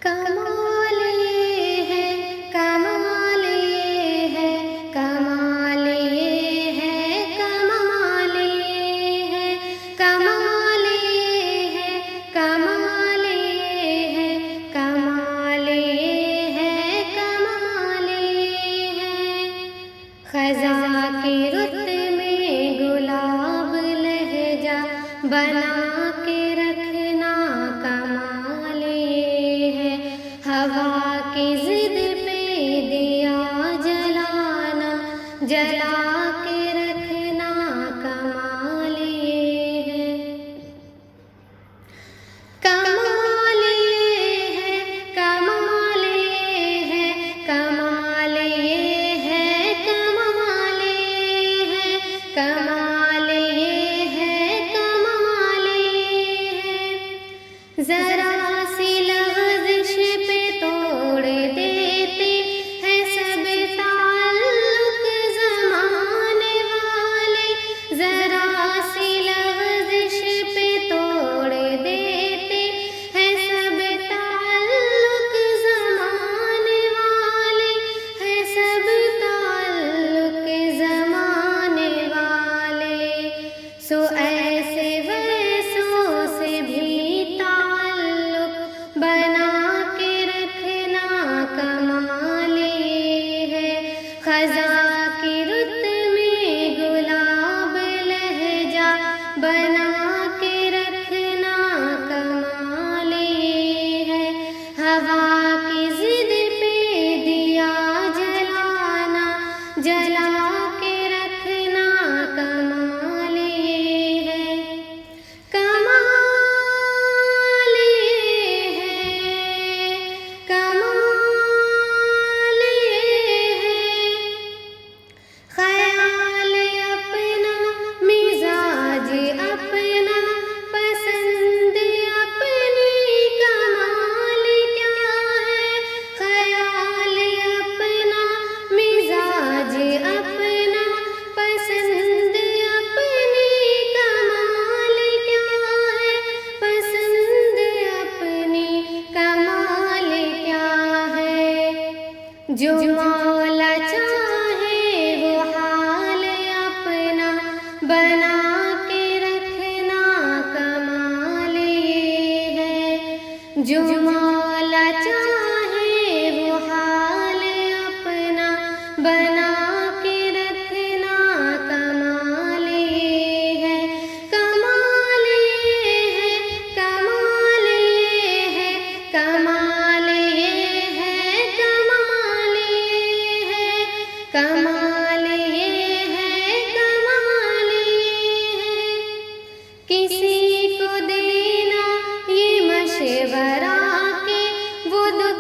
कमाल ये है, कमाल ये है, कमाल ये है, कमाल ये है, कमाल ये है, कमाल ये है, कमाल ये है, कमाल ये है। खज़ा की रुत में गुलाब लहजा बना के रखना कमाल ये है। हवा की जिद पे दिया जलाना, जला के रखना कमाल ये है। कमाल ये है, कमाल ये है, कमाल ये है, कमाल ये है, कमाल ये है, कमाल ये है। जरा सी लग़ज़िश पे तोड़ देते हैं सब ताल्लुक ज़माने वाले। जरा सी लग़ज़िश पे तोड़ देते हैं सब ताल्लुक ज़माने वाले, हैं सब ताल्लुक ज़माने वाले। सो ऐसे वैसों से भी ताल्लुक बना के रखना कमाल ये है। खज़ा की रुत में गुलाब लहजा बना के रखना कमाल ये है। हवा की जिद पे दिया जलाना, जला के रखना कमाल ये है। कमाल ये है, कमाल ये है। ख़याल अपना, मिजाज अपना, पसंद अपनी, कमाल क्या है। ख़याल अपना, मिजाज अपना, पसंद अपनी, कमाल क्या है। पसंद अपनी, कमाल क्या है। जो मौला चाहे वो हाल अपना बना के रखना कमाल ये है। जो मौला चाहे वो हाल अपना बना के रखना कमाल ये है। कमाल ये है, कमाल ये है, कमाल ये है, कमाल ये है, कमाल ये है, कमाल ये है। किसी को देना ये मशवरा के वो दुख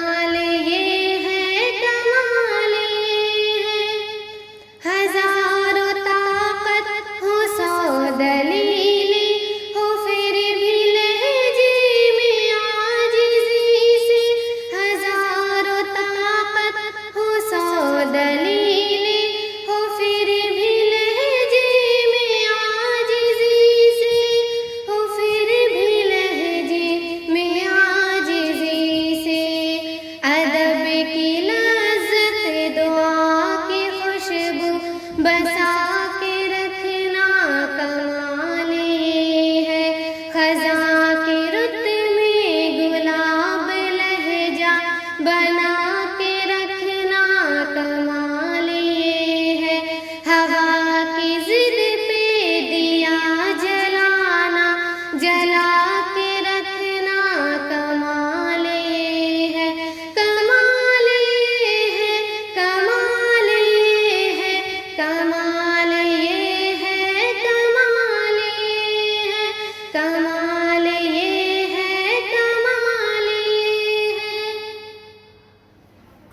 कमाल ये है, कमाल ये है। हजारों ताकत हो, सौ दलीलें हो, फिर भी लहजे में आजिज़ी से। हजारों ताकत हो, सौ दलीलें हो, फिर भी लहजे में आजिज़ी से। हो, फिर भी लहजे में आजिज़ी से। अदब की